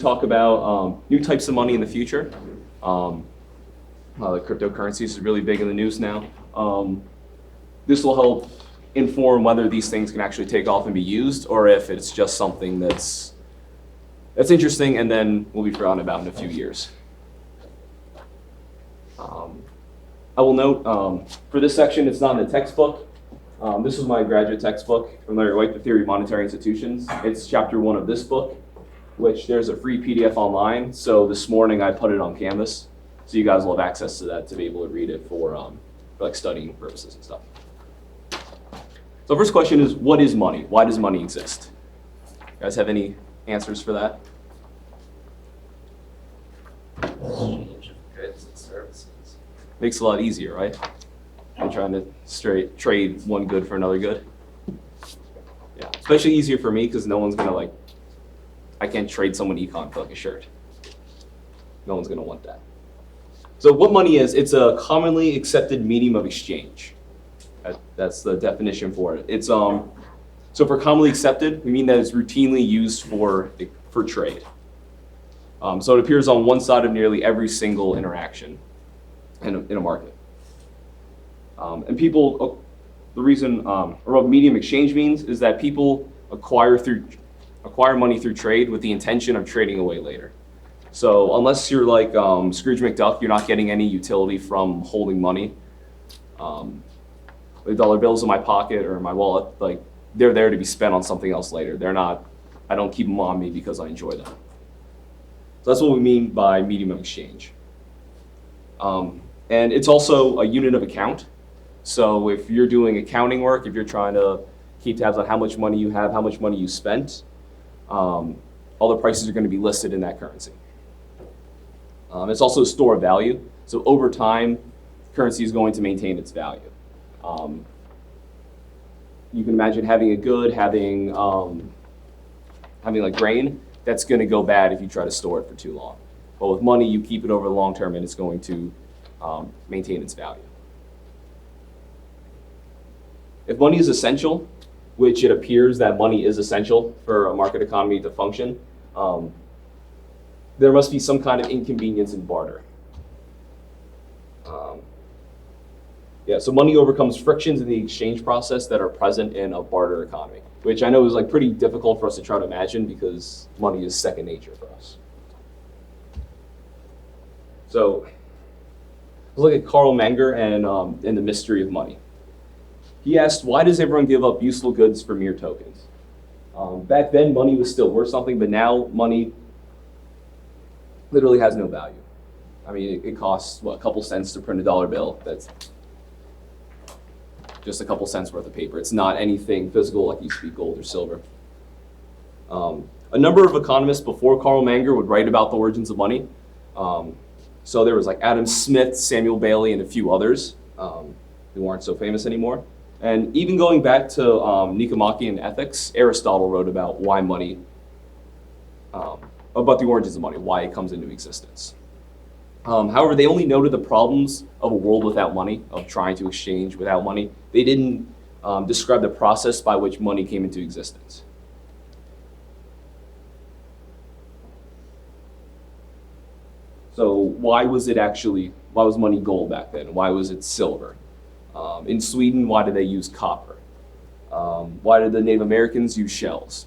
talk about new types of money in the future. Like cryptocurrencies is really big in the news now. This will help inform whether these things can actually take off and be used, or if it's just something that's interesting and then will be forgotten about in a few years. I will note for this section, it's not in the textbook. This was my graduate textbook from Larry White, The Theory of Monetary Institutions. It's chapter 1 of this book, which there's a free PDF online. So this morning I put it on Canvas, so you guys will have access to that to be able to read it for like studying purposes and stuff. So first question is, what is money? Why does money exist? You guys have any answers for that? Exchange of goods and services. Makes it a lot easier, right? Than trying to trade one good for another good. Yeah, especially easier for me because no one's gonna I can't trade someone econ for like a shirt. No one's gonna want that. So what money is, it's a commonly accepted medium of exchange. That's the definition for it. It's so for commonly accepted, we mean that it's routinely used for trade. So it appears on one side of nearly every single interaction in a market. And people, the reason, or what medium exchange means is that people acquire money through trade with the intention of trading away later. So unless you're like Scrooge McDuck, you're not getting any utility from holding money. The dollar bills in my pocket or in my wallet, they're there to be spent on something else later. They're not, I don't keep them on me because I enjoy them. So that's what we mean by medium of exchange. And it's also a unit of account. So if you're doing accounting work, if you're trying to keep tabs on how much money you have, how much money you spent, all the prices are going to be listed in that currency. It's also a store of value. So over time, currency is going to maintain its value. You can imagine having a good, having like grain, that's going to go bad if you try to store it for too long. But with money, you keep it over the long term and it's going to maintain its value. If money is essential, which it appears that money is essential for a market economy to function, there must be some kind of inconvenience in barter. So money overcomes frictions in the exchange process that are present in a barter economy, which I know is pretty difficult for us to try to imagine because money is second nature for us. So let's look at Carl Menger and The Mystery of Money. He asked, why does everyone give up useful goods for mere tokens? Back then, money was still worth something, but now money literally has no value. I mean, it costs, a couple cents to print a dollar bill. That's just a couple cents worth of paper. It's not anything physical like used to be gold or silver. A number of economists before Carl Menger would write about the origins of money. So there was Adam Smith, Samuel Bailey, and a few others who aren't so famous anymore. And even going back to Nicomachean Ethics, Aristotle wrote about why money, about the origins of money, why it comes into existence. However, they only noted the problems of a world without money, of trying to exchange without money. They didn't describe the process by which money came into existence. So why was money gold back then? Why was it silver? In Sweden, why did they use copper? Why did the Native Americans use shells?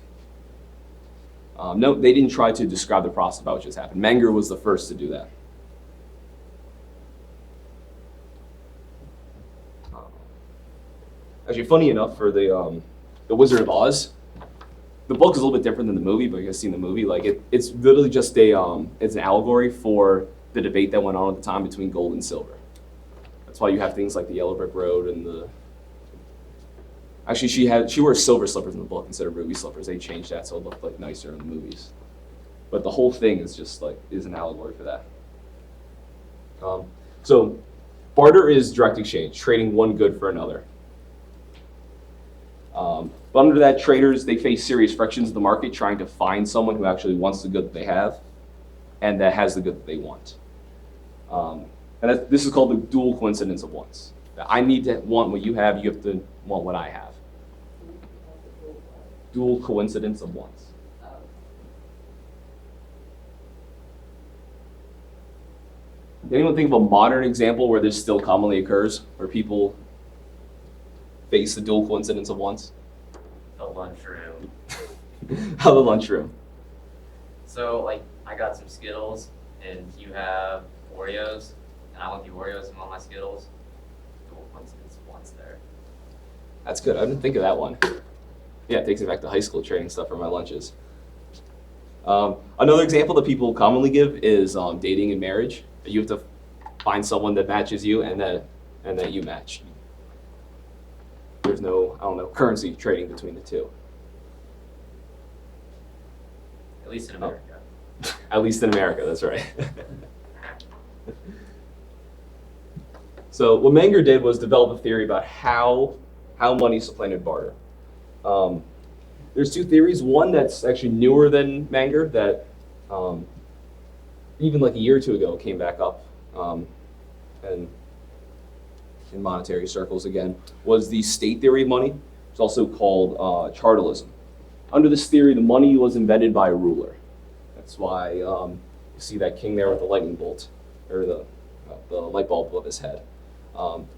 No, they didn't try to describe the process by which this happened. Menger was the first to do that. Actually, funny enough, for the Wizard of Oz, the book is a little bit different than the movie, but you guys seen the movie. It's literally just it's an allegory for the debate that went on at the time between gold and silver. That's why you have things like the Yellow Brick Road and the. Actually, she wears silver slippers in the book instead of ruby slippers. They changed that so it looked nicer in the movies. But the whole thing is just is an allegory for that. So, barter is direct exchange, trading one good for another. But under that, traders, they face serious frictions in the market trying to find someone who actually wants the good that they have and that has the good that they want. And this is called the dual coincidence of wants. I need to want what you have to want what I have. Dual coincidence of wants. Anyone think of a modern example where this still commonly occurs, where people face the dual coincidence of once? The lunchroom. How the lunchroom? So, like, I got some Skittles, and you have Oreos, and I want the Oreos in all my Skittles. Dual coincidence once there. That's good. I didn't think of that one. Yeah, it takes me back to high school trading stuff for my lunches. Another example that people commonly give is dating and marriage. You have to find someone that matches you, and that you match. There's no, currency trading between the two. At least in America. At least in America, that's right. So what Menger did was develop a theory about how money supplanted barter. There's two theories. One that's actually newer than Menger that even like a year or two ago came back up and in monetary circles again, was the state theory of money. It's also called chartalism. Under this theory, the money was invented by a ruler. That's why you see that king there with the lightning bolt, or the light bulb above his head.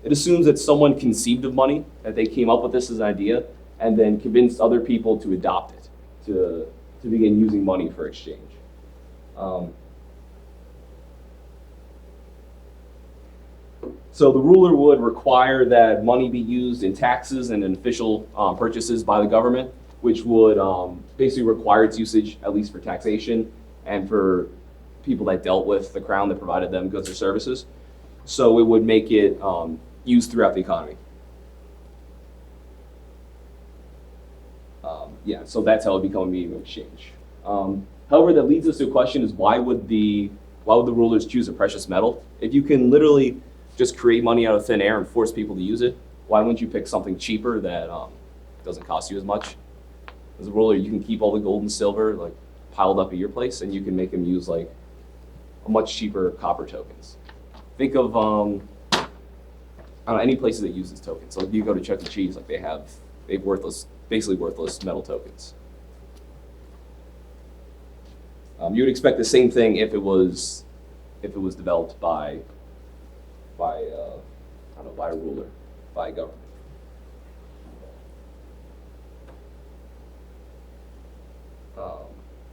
It assumes that someone conceived of money, that they came up with this as an idea, and then convinced other people to adopt it, to begin using money for exchange. So the ruler would require that money be used in taxes and in official purchases by the government, which would basically require its usage, at least for taxation, and for people that dealt with the crown that provided them goods or services. So it would make it used throughout the economy. So that's how it became a medium of exchange. However, that leads us to a question: is why would the rulers choose a precious metal? If you can literally just create money out of thin air and force people to use it, why wouldn't you pick something cheaper that doesn't cost you as much? As a ruler, you can keep all the gold and silver like piled up at your place, and you can make them use like a much cheaper copper tokens. Think of any places that use this token. So if you go to Chuck E. Cheese, like they've basically worthless metal tokens. You would expect the same thing if it was developed by a ruler, by a government.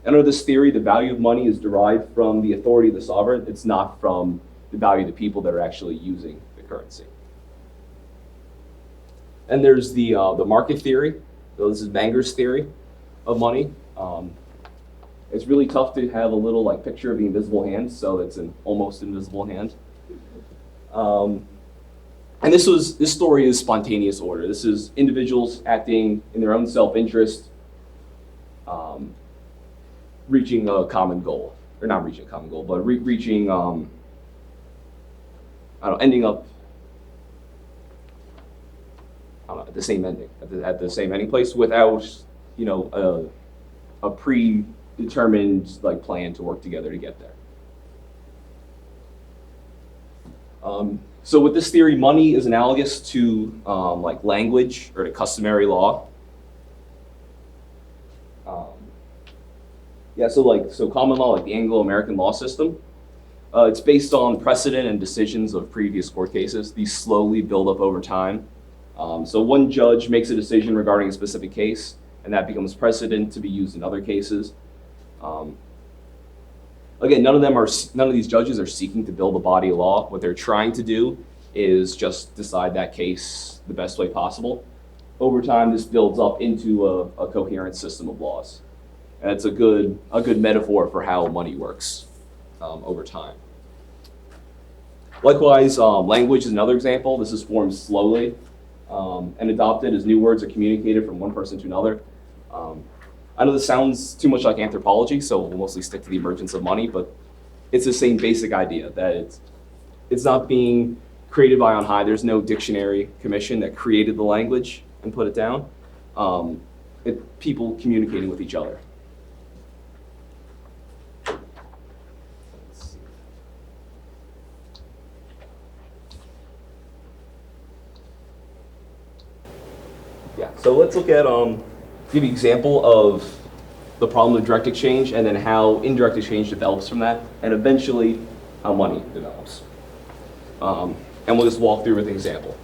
Under this theory, the value of money is derived from the authority of the sovereign. It's not from the value of the people that are actually using the currency. And there's the market theory. So this is Menger's theory of money. It's really tough to have a little like picture of the invisible hand, so it's an almost invisible hand. And this story is spontaneous order. This is individuals acting in their own self-interest, reaching a common goal, or not reaching a common goal, but reaching, ending up, at the same ending, at the same ending place without, a predetermined like plan to work together to get there. So with this theory, money is analogous to like language or to customary law. So common law, like the Anglo-American law system, it's based on precedent and decisions of previous court cases. These slowly build up over time. So one judge makes a decision regarding a specific case, and that becomes precedent to be used in other cases. Again, none of these judges are seeking to build a body of law. What they're trying to do is just decide that case the best way possible. Over time, this builds up into a coherent system of laws. And it's a good metaphor for how money works over time. Likewise, language is another example. This is formed slowly and adopted as new words are communicated from one person to another. I know this sounds too much like anthropology, so we'll mostly stick to the emergence of money, but it's the same basic idea that it's not being created by on high. There's no dictionary commission that created the language and put it down. People communicating with each other. So let's look at give you an example of the problem of direct exchange and then how indirect exchange develops from that, and eventually how money develops. And we'll just walk through with an example.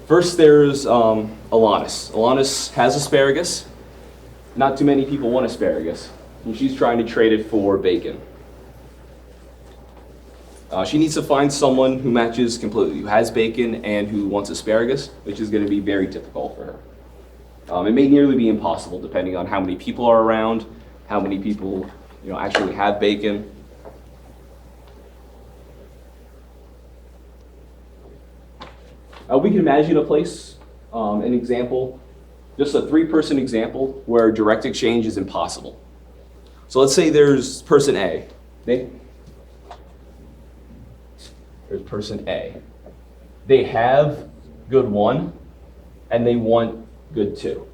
First, there's Alanis. Alanis has asparagus. Not too many people want asparagus, and she's trying to trade it for bacon. She needs to find someone who matches completely, who has bacon and who wants asparagus, which is going to be very difficult for her. It may nearly be impossible, depending on how many people are around, how many people actually have bacon. We can imagine a place, an example, just a 3-person example where direct exchange is impossible. So let's say there's person A. There's person A. They have good 1 and they want good 2.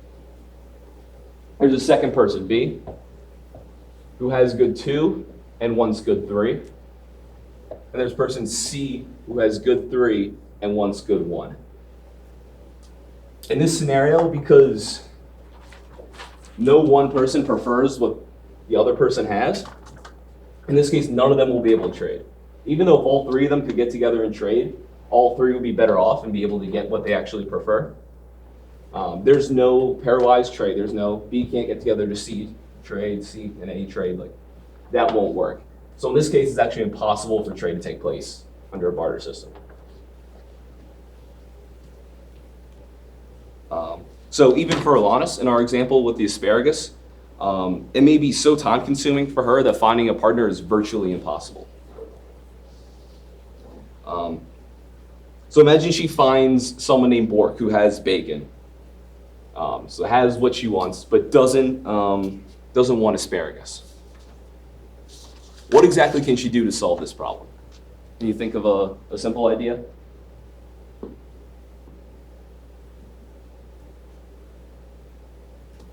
There's a second person, B, who has good 2 and wants good 3. And there's person C who has good 3 and wants good 1. In this scenario, because no one person prefers what the other person has, in this case, none of them will be able to trade. Even though all 3 of them could get together and trade, all 3 will be better off and be able to get what they actually prefer. There's no pairwise trade. There's no B can't get together to C trade, C and A trade. Like that won't work. So in this case, it's actually impossible for trade to take place under a barter system. So even for Alanis, in our example with the asparagus, it may be so time-consuming for her that finding a partner is virtually impossible. So imagine she finds someone named Bork who has bacon. So has what she wants, but doesn't want asparagus. What exactly can she do to solve this problem? Can you think of a simple idea?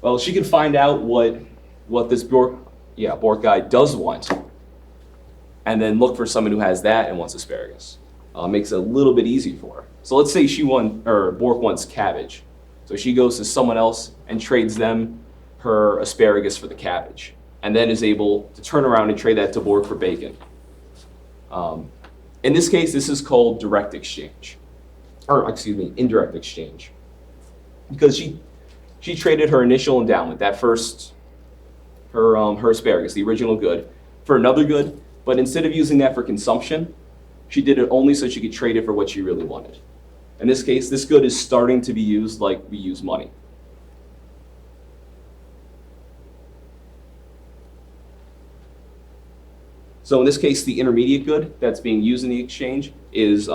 Well, she can find out what this Bork guy does want, and then look for someone who has that and wants asparagus. Makes it a little bit easier for her. So let's say Bork wants cabbage. So she goes to someone else and trades them her asparagus for the cabbage, and then is able to turn around and trade that to Bork for bacon. In this case, this is called direct exchange, or excuse me, indirect exchange, because she traded her initial endowment, her asparagus, the original good, for another good, but instead of using that for consumption, she did it only so she could trade it for what she really wanted. In this case, this good is starting to be used like we use money. So in this case, the intermediate good that's being used in the exchange is,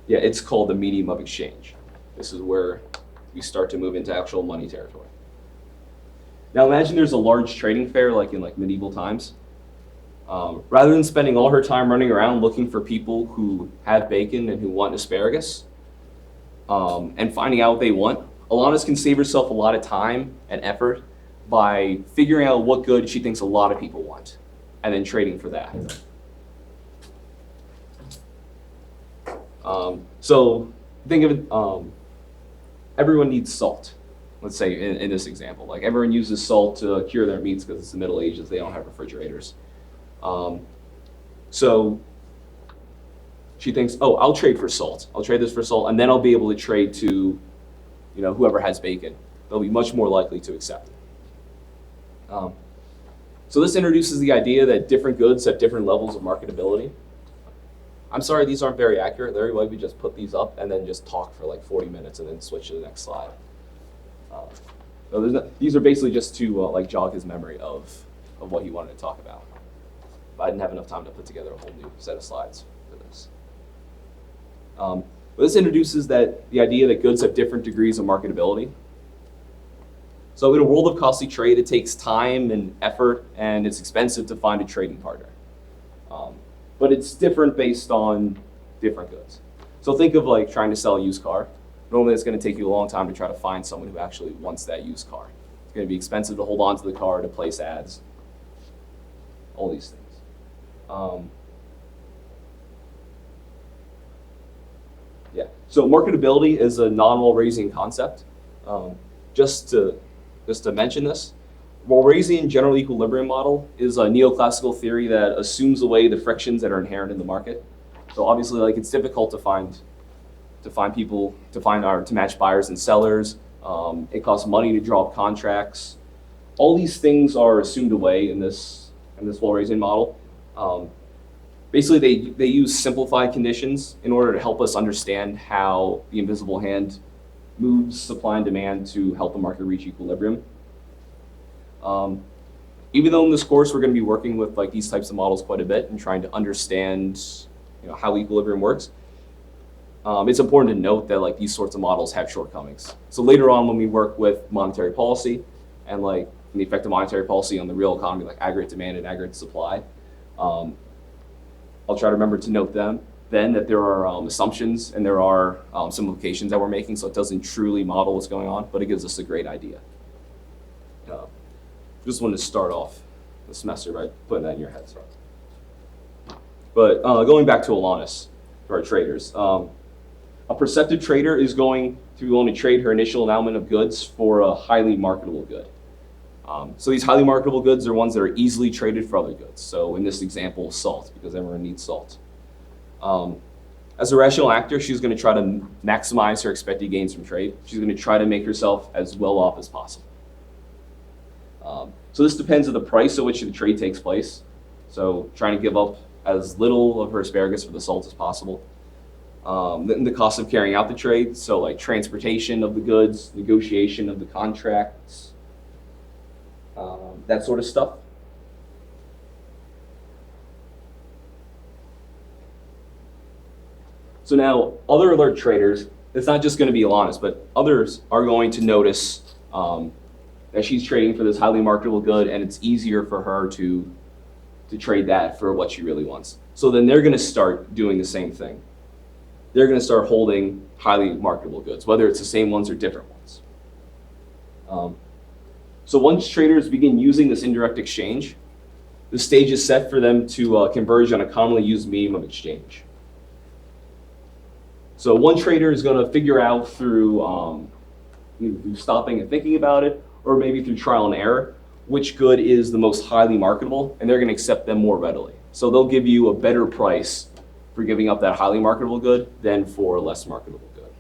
it's called the medium of exchange. This is where we start to move into actual money territory. Now imagine there's a large trading fair like in medieval times. Rather than spending all her time running around looking for people who have bacon and who want asparagus, and finding out what they want, Alanis can save herself a lot of time and effort by figuring out what good she thinks a lot of people want, and then trading for that. So think of it, everyone needs salt. Let's say in this example, like everyone uses salt to cure their meats because it's the Middle Ages, they don't have refrigerators. So she thinks, oh, I'll trade for salt. I'll trade this for salt, and then I'll be able to trade to, whoever has bacon. They'll be much more likely to accept it. So this introduces the idea that different goods have different levels of marketability. I'm sorry, these aren't very accurate. Very well, we just put these up and then just talk for like 40 minutes and then switch to the next slide. So these are basically just to jog his memory of what he wanted to talk about. But I didn't have enough time to put together a whole new set of slides for this. But this introduces the idea that goods have different degrees of marketability. So in a world of costly trade, it takes time and effort, and it's expensive to find a trading partner. But it's different based on different goods. So think of like trying to sell a used car. Normally it's going to take you a long time to try to find someone who actually wants that used car. It's going to be expensive to hold on to the car, to place ads, all these things. So marketability is a nominal raising concept. Just to mention this, Walrasian general equilibrium model is a neoclassical theory that assumes away the frictions that are inherent in the market. So obviously, like it's difficult to match buyers and sellers. It costs money to draw up contracts. All these things are assumed away in this Walrasian model. Basically, they use simplified conditions in order to help us understand how the invisible hand moves supply and demand to help the market reach equilibrium. Even though in this course we're going to be working with like these types of models quite a bit and trying to understand, how equilibrium works, it's important to note that like these sorts of models have shortcomings. So later on, when we work with monetary policy and like the effect of monetary policy on the real economy, like aggregate demand and aggregate supply, I'll try to remember to note then that there are assumptions and there are simplifications that we're making, so it doesn't truly model what's going on, but it gives us a great idea. Just wanted to start off the semester by putting that in your heads. But going back to Alanis, for our traders, a perceptive trader is going to only trade her initial endowment of goods for a highly marketable good. So these highly marketable goods are ones that are easily traded for other goods. So in this example, salt, because everyone needs salt. As a rational actor, she's going to try to maximize her expected gains from trade. She's going to try to make herself as well off as possible. So this depends on the price at which the trade takes place. So trying to give up as little of her asparagus for the salt as possible. Then the cost of carrying out the trade, so like transportation of the goods, negotiation of the contracts, that sort of stuff. So now other alert traders, it's not just going to be Alanis, but others are going to notice that she's trading for this highly marketable good and it's easier for her to trade that for what she really wants. So then they're going to start doing the same thing. They're going to start holding highly marketable goods, whether it's the same ones or different ones. So once traders begin using this indirect exchange, the stage is set for them to converge on a commonly used medium of exchange. So one trader is going to figure out through either through stopping and thinking about it, or maybe through trial and error, which good is the most highly marketable, and they're going to accept them more readily. So they'll give you a better price for giving up that highly marketable good than for a less marketable good.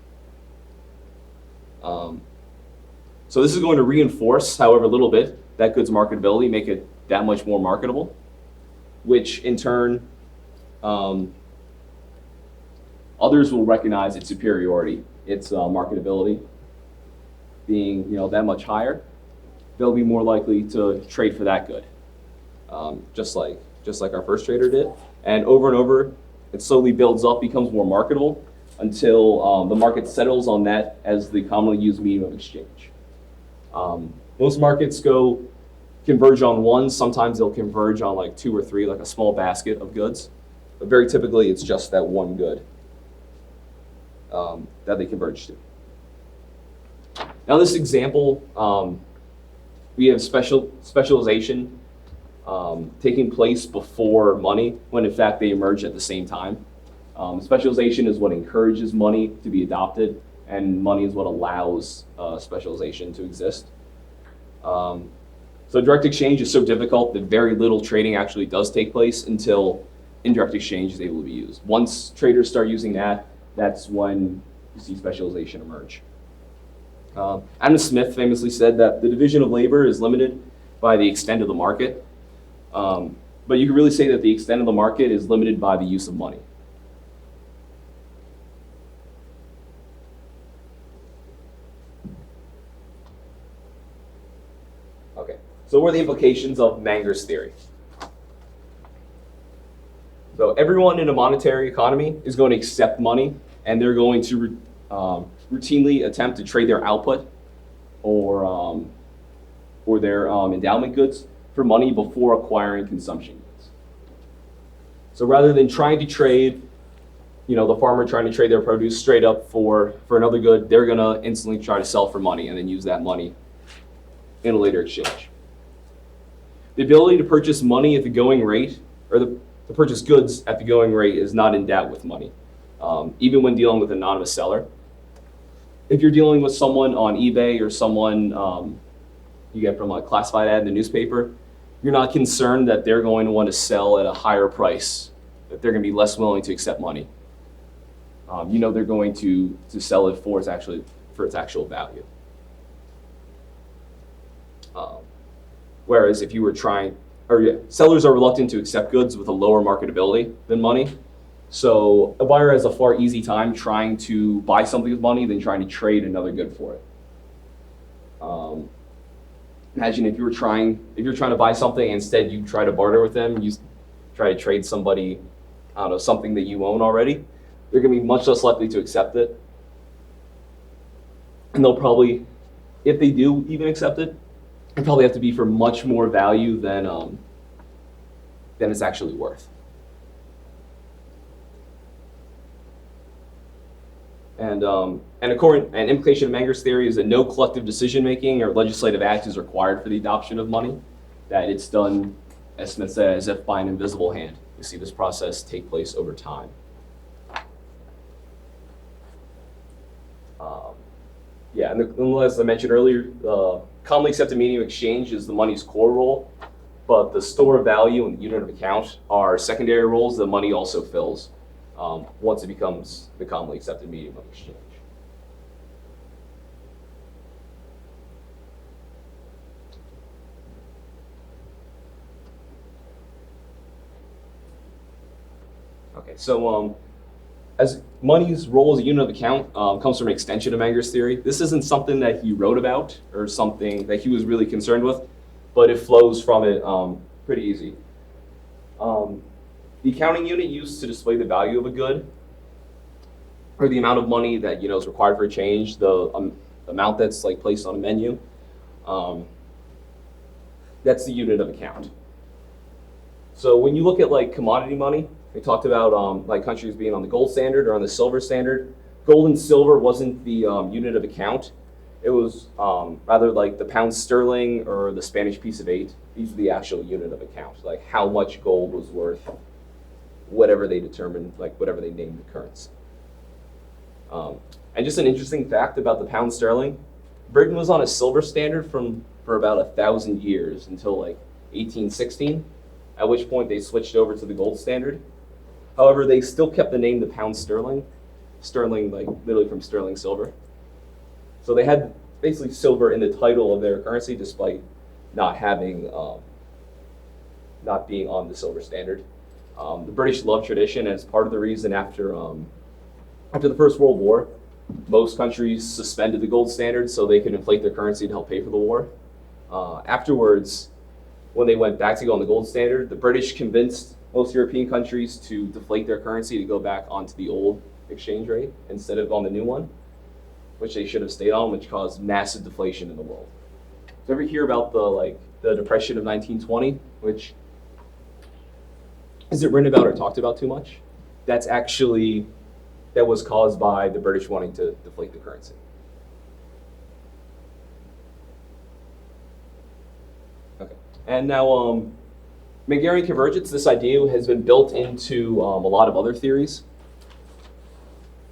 So this is going to reinforce, however, a little bit, that good's marketability, make it that much more marketable, which in turn, others will recognize its superiority, its marketability being that much higher. They'll be more likely to trade for that good, just like our first trader did. And over, it slowly builds up, becomes more marketable until the market settles on that as the commonly used medium of exchange. Most markets converge on one. Sometimes they'll converge on like two or three, like a small basket of goods. But very typically, it's just that one good that they converge to. Now, this example, we have specialization taking place before money, when in fact they emerge at the same time. Specialization is what encourages money to be adopted, and money is what allows specialization to exist. So direct exchange is so difficult that very little trading actually does take place until indirect exchange is able to be used. Once traders start using that, that's when you see specialization emerge. Adam Smith famously said that the division of labor is limited by the extent of the market, but you can really say that the extent of the market is limited by the use of money. Okay, so what are the implications of Manger's theory? So everyone in a monetary economy is going to accept money, and they're going to routinely attempt to trade their output or their endowment goods for money before acquiring consumption goods. So rather than trying to trade, the farmer trying to trade their produce straight up for another good, they're going to instantly try to sell for money and then use that money in a later exchange. The ability to purchase money at the going rate, or to purchase goods at the going rate, is not in doubt with money, even when dealing with an anonymous seller. If you're dealing with someone on eBay or someone you get from a classified ad in the newspaper, you're not concerned that they're going to want to sell at a higher price, that they're going to be less willing to accept money. You know they're going to sell it for its actual value. Whereas if you were sellers are reluctant to accept goods with a lower marketability than money. So a buyer has a far easy time trying to buy something with money than trying to trade another good for it. Imagine if you're trying to buy something and instead you try to barter with them, you try to trade somebody, I don't know, something that you own already, they're going to be much less likely to accept it. And they'll probably, if they do even accept it, it'll probably have to be for much more value than it's actually worth. And an implication of Menger's theory is that no collective decision-making or legislative act is required for the adoption of money, that it's done, as Smith said, as if by an invisible hand. We see this process take place over time. And as I mentioned earlier, commonly accepted meaning of exchange is the money's core role, but the store of value and the unit of account are secondary roles that money also fills once it becomes the commonly accepted medium of exchange. Okay, so as money's role as a unit of account comes from an extension of Menger's theory. This isn't something that he wrote about or something that he was really concerned with, but it flows from it pretty easy. The accounting unit used to display the value of a good, or the amount of money that is required for a change, the amount that's placed on a menu. That's the unit of account. So when you look at commodity money, we talked about countries being on the gold standard or on the silver standard. Gold and silver wasn't the unit of account. It was rather like the pound sterling or the Spanish piece of 8. These are the actual unit of account, like how much gold was worth, whatever they determined, whatever they named the currency. And just an interesting fact about the pound sterling, Britain was on a silver standard for about 1,000 years until 1816, at which point they switched over to the gold standard. However, they still kept the name the pound sterling, literally from sterling silver. So they had basically silver in the title of their currency, despite not being on the silver standard. The British love tradition, and it's part of the reason after the First World War, most countries suspended the gold standard so they could inflate their currency to help pay for the war. Afterwards, when they went back to go on the gold standard, the British convinced most European countries to deflate their currency to go back onto the old exchange rate instead of on the new one, which they should have stayed on, which caused massive deflation in the world. So ever hear about the Depression of 1920, which isn't written about or talked about too much? That was caused by the British wanting to deflate the currency. Okay, and now Mengerian convergence, this idea has been built into a lot of other theories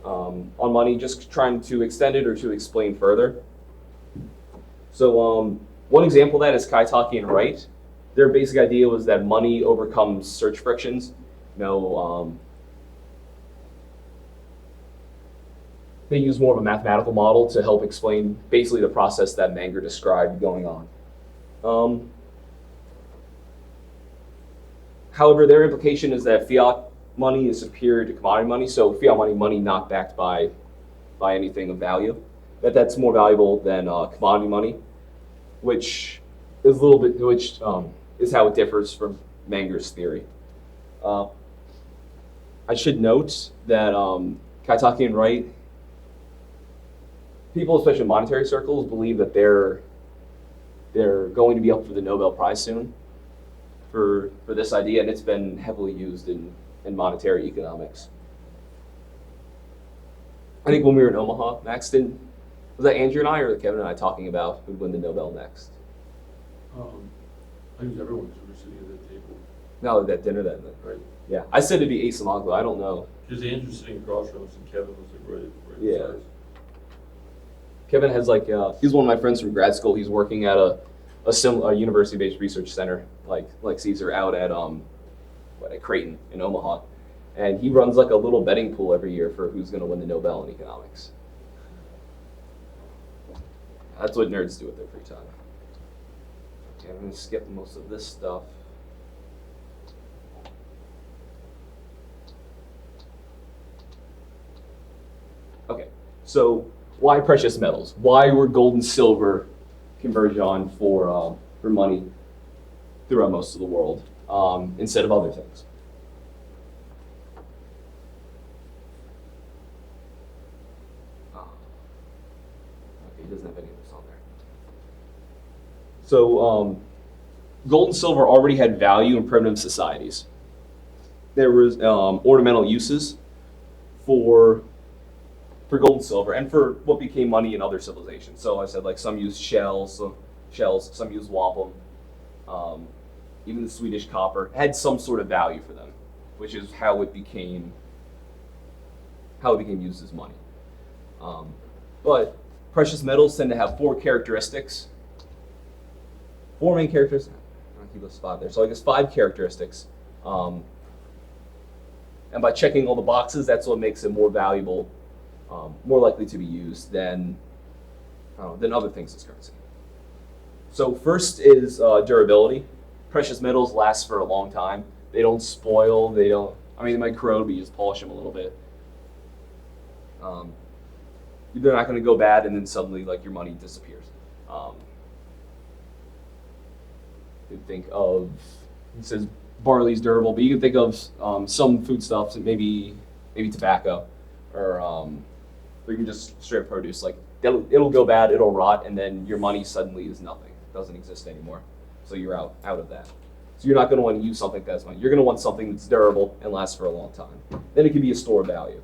on money, just trying to extend it or to explain further. So one example of that is Kaitaki and Wright. Their basic idea was that money overcomes search frictions. They use more of a mathematical model to help explain basically the process that Menger described going on. However, their implication is that fiat money is superior to commodity money, so fiat money not backed by anything of value, that's more valuable than commodity money, which is is how it differs from Menger's theory. I should note that Kaitaki and Wright, people, especially in monetary circles, believe that they're going to be up for the Nobel Prize soon for this idea, and it's been heavily used in monetary economics. I think when we were in Omaha next, was that Andrew and I or Kevin and I talking about who'd win the Nobel next? I think everyone's sitting at that table. No, that dinner then. Right. Yeah, I said it'd be Ace Amaglu. I don't know. Because Andrew's sitting across from us and Kevin was right Yeah. beside us. Kevin has he's one of my friends from grad school. He's working at a a university-based research center like Caesar out at at Creighton in Omaha, and he runs like a little betting pool every year for who's going to win the Nobel in economics. That's what nerds do with their free time. Okay, I'm going to skip most of this stuff. Okay, so why precious metals? Why were gold and silver converged on for money throughout most of the world instead of other things? Okay, he doesn't have any of this on there. So gold and silver already had value in primitive societies. There was ornamental uses for gold and silver, and for what became money in other civilizations. So I said, like, some used shells, some used wampum. Even the Swedish copper had some sort of value for them, which is how it became used as money. But precious metals tend to have four main characteristics. I'll keep this 5 there. So I guess 5 characteristics. And by checking all the boxes, that's what makes it more valuable, more likely to be used than other things as currency. So first is durability. Precious metals last for a long time. They don't spoil. They might corrode, but you just polish them a little bit. They're not going to go bad, and then suddenly, like, your money disappears. You think of, it says barley's durable, but you can think of some foodstuffs, maybe tobacco, or even just straight produce. Like, it'll go bad, it'll rot, and then your money suddenly is nothing. It doesn't exist anymore. So you're out of that. So you're not going to want to use something that's money. You're going to want something that's durable and lasts for a long time. Then it can be a store of value.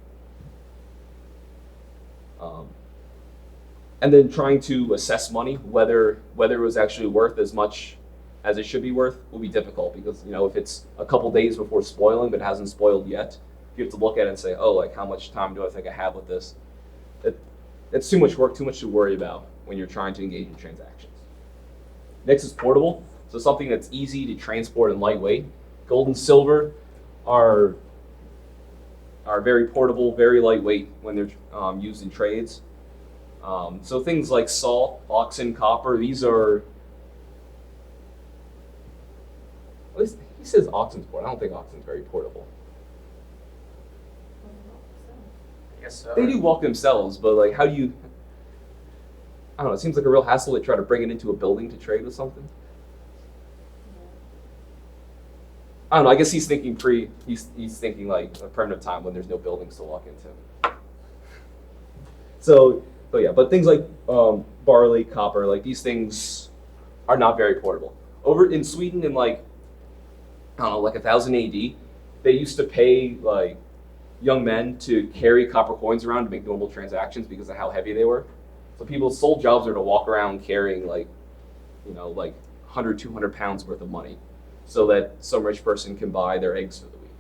And then trying to assess money, whether it was actually worth as much as it should be worth, will be difficult, because if it's a couple days before spoiling but it hasn't spoiled yet, you have to look at it and say, oh, like, how much time do I think I have with this? It's too much work, too much to worry about when you're trying to engage in transactions. Next is portable, so something that's easy to transport and lightweight. Gold and silver are very portable, very lightweight when they're used in trades. So things like salt, oxen, copper, these are, at least he says oxen's portable. I don't think oxen's very portable. I guess so. They do walk themselves, but like, how do you, I don't know, it seems like a real hassle to try to bring it into a building to trade with something. I don't know, I guess he's thinking he's thinking like a primitive time when there's no buildings to walk into. So, but things like barley, copper, like, these things are not very portable. Over in Sweden in like 1000 AD, they used to pay like young men to carry copper coins around to make normal transactions because of how heavy they were. So people's sole jobs are to walk around carrying like 100, 200 pounds worth of money, so that some rich person can buy their eggs for the week.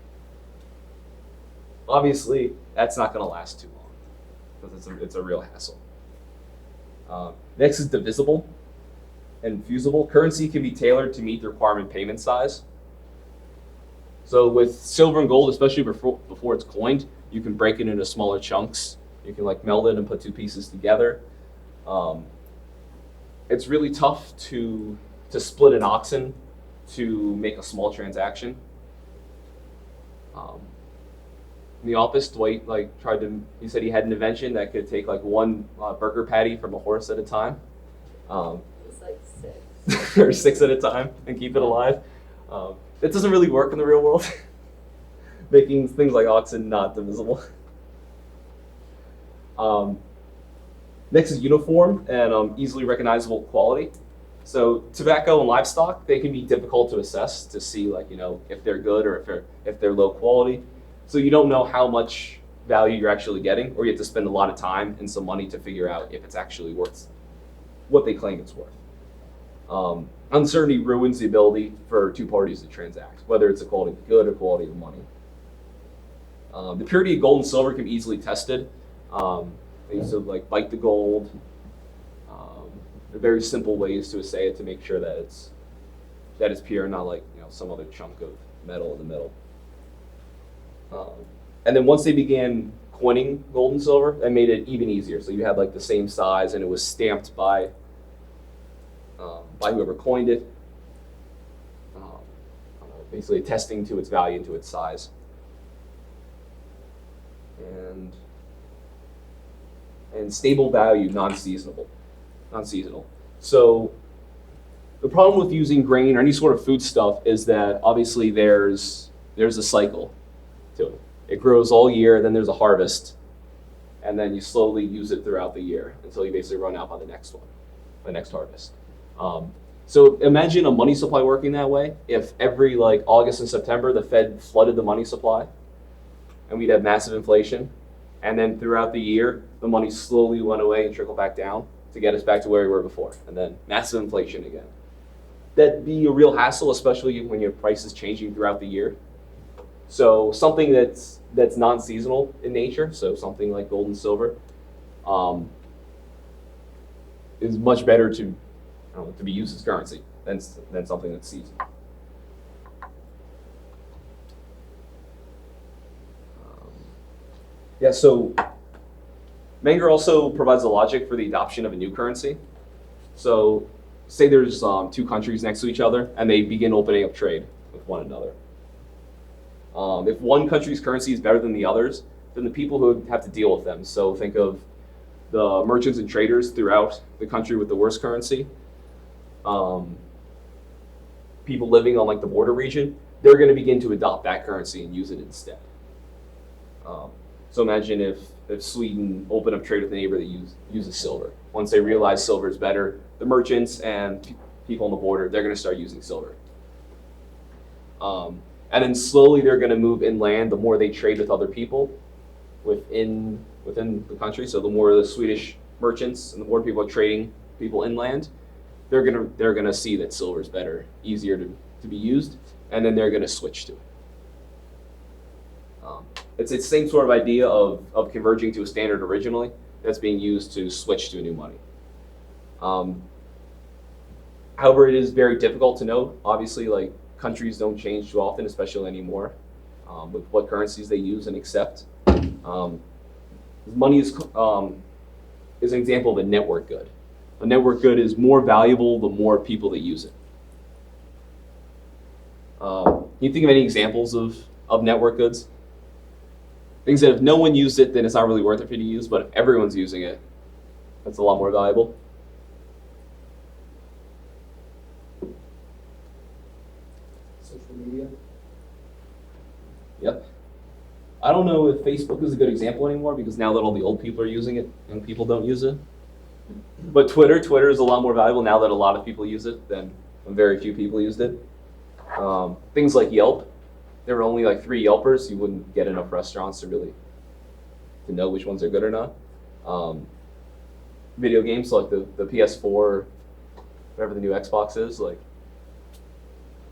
Obviously, that's not going to last too long, because it's a real hassle. Next is divisible and fusible. Currency can be tailored to meet the requirement payment size. So with silver and gold, especially before it's coined, you can break it into smaller chunks. You can like meld it and put two pieces together. It's really tough to split an oxen to make a small transaction. In the office, Dwight he said he had an invention that could take like one burger patty from a horse at a time. It was like 6. Or 6 at a time, and keep it alive. It doesn't really work in the real world, making things like oxen not divisible. Next is uniform and easily recognizable quality. So tobacco and livestock, they can be difficult to assess to see if they're good or if they're low quality. So you don't know how much value you're actually getting, or you have to spend a lot of time and some money to figure out if it's actually worth what they claim it's worth. Uncertainty ruins the ability for two parties to transact, whether it's a quality of good or quality of money. The purity of gold and silver can be easily tested. They used to bite the gold, very simple ways to assay it to make sure that it's pure, not like some other chunk of metal in the middle. And then once they began coining gold and silver, that made it even easier. So you had like the same size, and it was stamped by whoever coined it, basically attesting to its value and to its size. And stable value, non-seasonal. So the problem with using grain or any sort of food stuff is that obviously there's a cycle to it. It grows all year, then there's a harvest, and then you slowly use it throughout the year until you basically run out by the next one, the next harvest. So imagine a money supply working that way. If every like August and September the Fed flooded the money supply, and we'd have massive inflation, and then throughout the year the money slowly went away and trickled back down to get us back to where we were before, and then massive inflation again. That'd be a real hassle, especially when your price is changing throughout the year. So something that's non-seasonal in nature, so something like gold and silver, is much better to be used as currency than something that's seasonal. So Menger also provides the logic for the adoption of a new currency. So say there's two countries next to each other, and they begin opening up trade with one another. If one country's currency is better than the others, then the people who have to deal with them, so think of the merchants and traders throughout the country with the worst currency, people living on like the border region, they're going to begin to adopt that currency and use it instead. So imagine if Sweden opened up trade with a neighbor that uses silver. Once they realize silver is better, the merchants and people on the border, they're going to start using silver. And then slowly they're going to move inland the more they trade with other people within the country. So the more the Swedish merchants and the more people are trading people inland, they're gonna see that silver is better, easier to be used, and then they're gonna switch to it. It's the same sort of idea of converging to a standard originally that's being used to switch to a new money. However, it is very difficult to know. Obviously, like countries don't change too often, especially anymore, with what currencies they use and accept. Money is an example of a network good. A network good is more valuable the more people that use it. Can you think of any examples of network goods? Things that if no one used it, then it's not really worth it for you to use, but if everyone's using it, that's a lot more valuable. Social media. Yep. I don't know if Facebook is a good example anymore because now that all the old people are using it, young people don't use it. But Twitter is a lot more valuable now that a lot of people use it than when very few people used it. Things like Yelp. There were only like 3 Yelpers. You wouldn't get enough restaurants to know which ones are good or not. Video games like the PS4, whatever the new Xbox is, like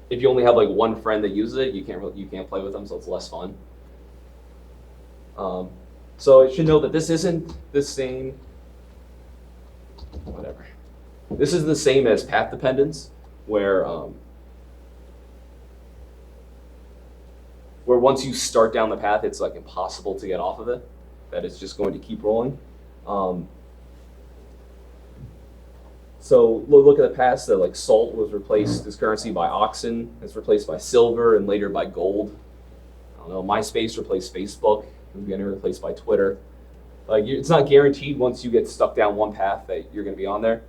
if you only have like one friend that uses it, you can't play with them, so it's less fun. So you should know that this isn't the same. Whatever. This is the same as path dependence, where once you start down the path, it's like impossible to get off of it. That it's just going to keep rolling. So look at the past. That like salt was replaced as currency by oxen. It's replaced by silver and later by gold. I don't know. MySpace replaced Facebook. And getting replaced by Twitter. Like it's not guaranteed once you get stuck down one path that you're going to be on there.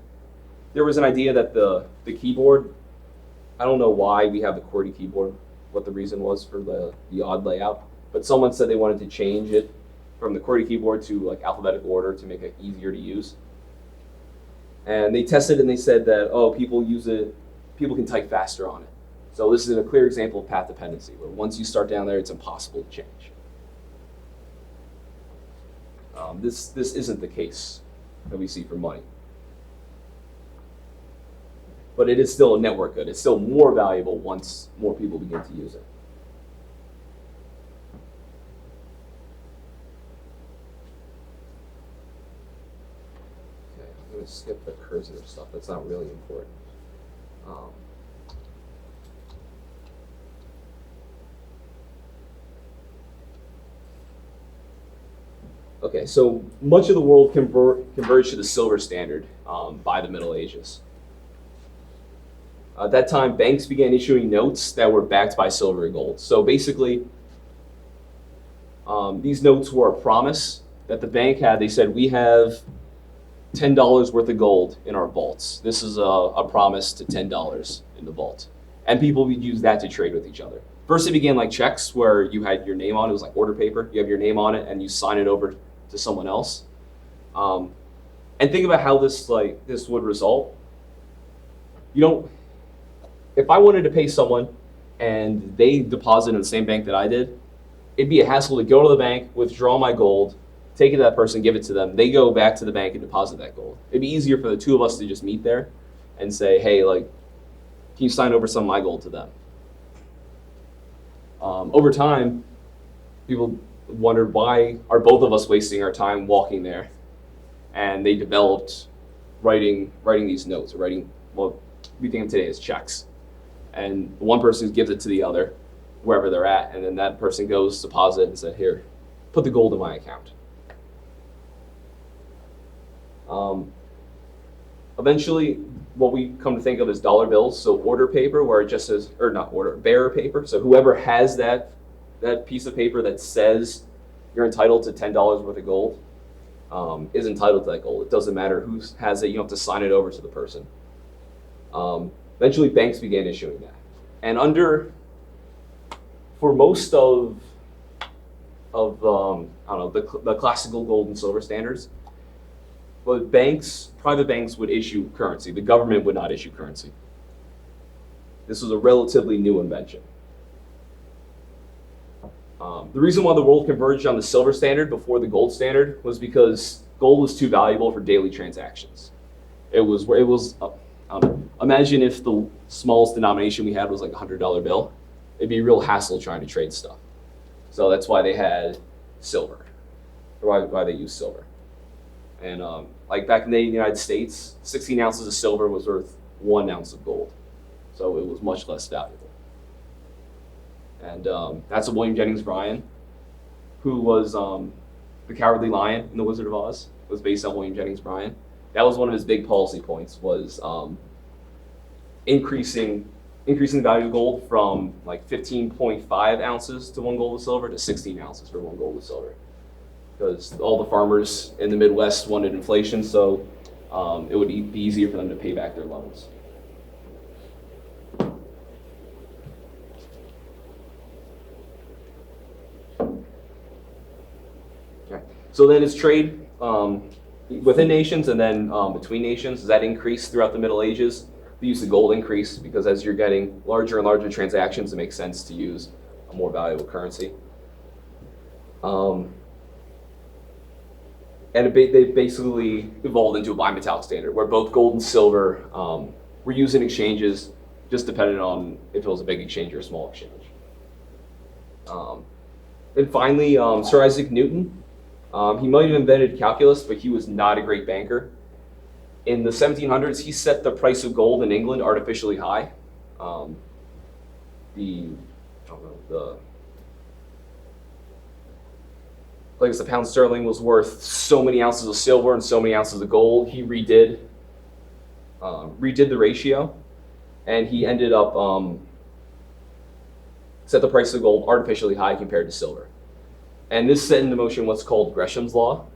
There was an idea that the keyboard. I don't know why we have the QWERTY keyboard. What the reason was for the odd layout, but someone said they wanted to change it from the QWERTY keyboard to like alphabetical order to make it easier to use. And they tested and they said that people use it, people can type faster on it. So this is a clear example of path dependency, where once you start down there, it's impossible to change. This isn't the case that we see for money. But it is still a network good. It's still more valuable once more people begin to use it. Okay, gonna skip the cursor stuff. That's not really important. Okay, so much of the world converged to the silver standard by the Middle Ages. At that time, banks began issuing notes that were backed by silver and gold. So basically, these notes were a promise that the bank had. They said, we have $10 worth of gold in our vaults. This is a promise to $10 in the vault. And people would use that to trade with each other. First, it began like checks where you had your name on it. It was like order paper. You have your name on it and you sign it over to someone else. And think about how this would result. If I wanted to pay someone and they deposit in the same bank that I did, it'd be a hassle to go to the bank, withdraw my gold, take it to that person, give it to them. They go back to the bank and deposit that gold. It'd be easier for the two of us to just meet there and say, hey, can you sign over some of my gold to them? Over time, people wondered, why are both of us wasting our time walking there? And they developed writing these notes, writing what we think of today as checks. And one person gives it to the other, wherever they're at, and then that person goes, deposit, and said, here, put the gold in my account. Eventually, what we come to think of as dollar bills, so order paper, where it just says, or not order, bearer paper. So whoever has that piece of paper that says you're entitled to $10 worth of gold is entitled to that gold. It doesn't matter who has it. You don't have to sign it over to the person. Eventually, banks began issuing that. And for most of the classical gold and silver standards, but private banks would issue currency. The government would not issue currency. This was a relatively new invention. The reason why the world converged on the silver standard before the gold standard was because gold was too valuable for daily transactions. Imagine if the smallest denomination we had was like a $100 bill. It'd be a real hassle trying to trade stuff. So that's why they had silver, or why they used silver. And back in the United States, 16 ounces of silver was worth 1 ounce of gold. So it was much less valuable. And that's William Jennings Bryan, who was the Cowardly Lion in The Wizard of Oz, was based on William Jennings Bryan. That was one of his big policy points, was increasing the value of gold from 15.5 ounces to 1 gold of silver to 16 ounces for 1 gold of silver. Because all the farmers in the Midwest wanted inflation, so it would be easier for them to pay back their loans. Okay. So then it's trade within nations and then between nations. Does that increase throughout the Middle Ages? The use of gold increased because as you're getting larger and larger transactions, it makes sense to use a more valuable currency. And they basically evolved into a bimetallic standard where both gold and silver were used in exchanges, just depending on if it was a big exchange or a small exchange. And finally, Sir Isaac Newton. He might have invented calculus, but he was not a great banker. In the 1700s, he set the price of gold in England artificially high. The pound sterling was worth so many ounces of silver and so many ounces of gold. He redid the ratio, and he ended up set the price of gold artificially high compared to silver. And this set into motion what's called Gresham's law.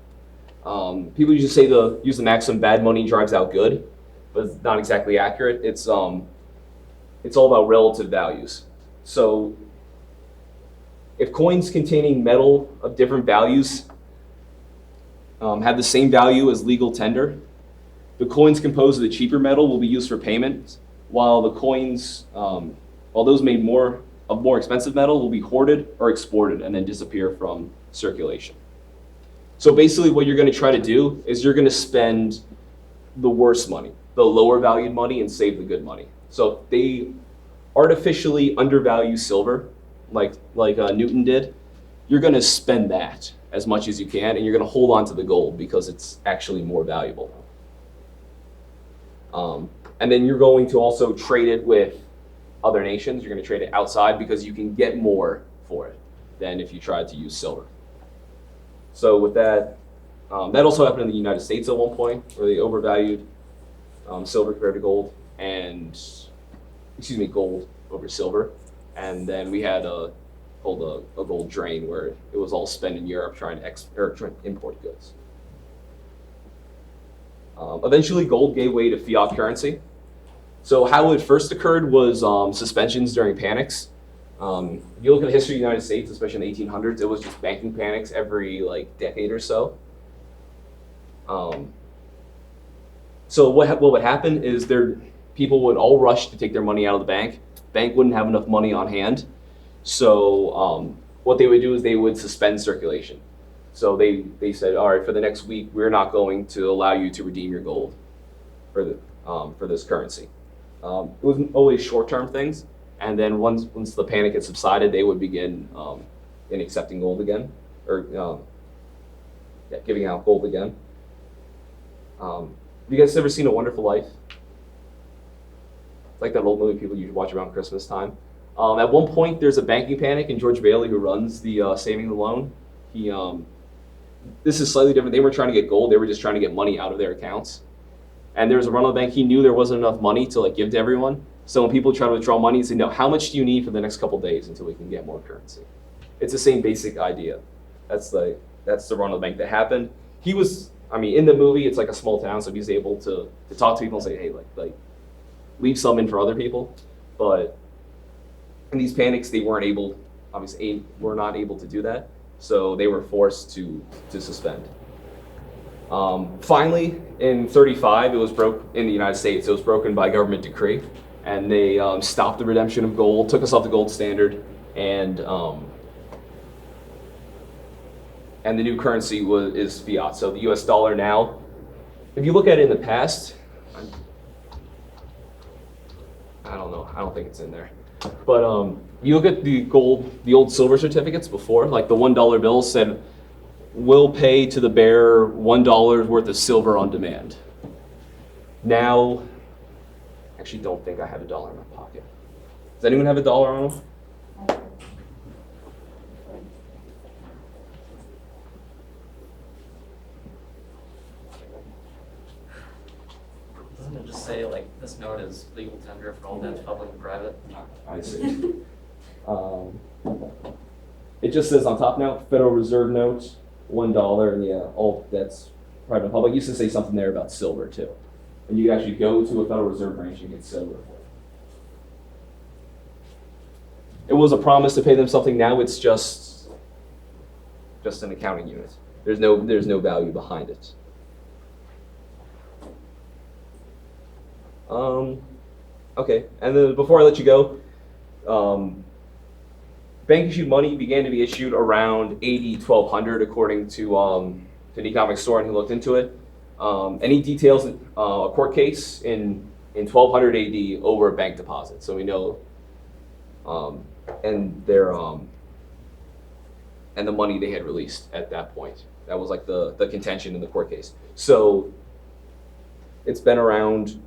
People usually use the maxim "bad money drives out good," but it's not exactly accurate. It's all about relative values. So if coins containing metal of different values have the same value as legal tender, the coins composed of the cheaper metal will be used for payment, while those made more expensive metal will be hoarded or exported and then disappear from circulation. So basically what you're going to try to do is you're going to spend the worse money, the lower valued money, and save the good money. So if they artificially undervalue silver, like Newton did, you're going to spend that as much as you can, and you're going to hold on to the gold because it's actually more valuable. And then you're going to also trade it with other nations. You're going to trade it outside because you can get more for it than if you tried to use silver. So with that, that also happened in the United States at one point, where they overvalued silver compared to gold, gold over silver. And then we had called a gold drain, where it was all spent in Europe trying to import goods. Eventually, gold gave way to fiat currency. So how it first occurred was suspensions during panics. If you look at the history of the United States, especially in the 1800s, it was just banking panics every decade or so. So what would happen is people would all rush to take their money out of the bank. Bank wouldn't have enough money on hand. So what they would do is they would suspend circulation. So they said, all right, for the next week, we're not going to allow you to redeem your gold for this currency. It was always short-term things. And then once the panic had subsided, they would begin in accepting gold again, or giving out gold again. Have you guys ever seen A Wonderful Life? It's like that old movie people usually watch around Christmas time. At one point, there's a banking panic, and George Bailey, who runs the Saving the Loan, this is slightly different. They weren't trying to get gold; they were just trying to get money out of their accounts. And there was a run on the bank. He knew there wasn't enough money to give to everyone. So when people try to withdraw money, he said, "No, how much do you need for the next couple days until we can get more currency?" It's the same basic idea. That's the run on the bank that happened. He was, in the movie, it's like a small town, so he's able to talk to people and say, "Hey, leave some in for other people." But in these panics, they weren't able, were not able to do that. So they were forced to suspend. Finally, in 1935, it was in the United States. It was broken by government decree, and they stopped the redemption of gold, took us off the gold standard, and the new currency is fiat. So the U.S. dollar now, if you look at it in the past, I don't know. I don't think it's in there. But you look at the old silver certificates before, like the $1 bill said, "Will pay to the bearer $1 worth of silver on demand." Now, I actually don't think I have $1 in my pocket. Does anyone have $1 on them? Doesn't it just say this note is legal tender for all debts, public and private? I see. It just says on top now, Federal Reserve notes, $1, and all debts, private and public. It used to say something there about silver too. And you could actually go to a Federal Reserve branch and get silver for it. It was a promise to pay them something. Now it's just an accounting unit. There's no value behind it. Okay, and then before I let you go, bank issued money began to be issued around AD 1200, according to an economic historian who looked into it. Any details, a court case in 1200 AD over bank deposits. So we know, and the money they had released at that point. That was the contention in the court case. So it's been around,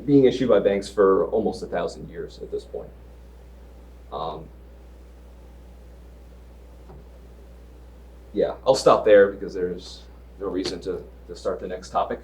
being issued by banks for almost 1,000 years at this point. Yeah, I'll stop there because there's no reason to start the next topic.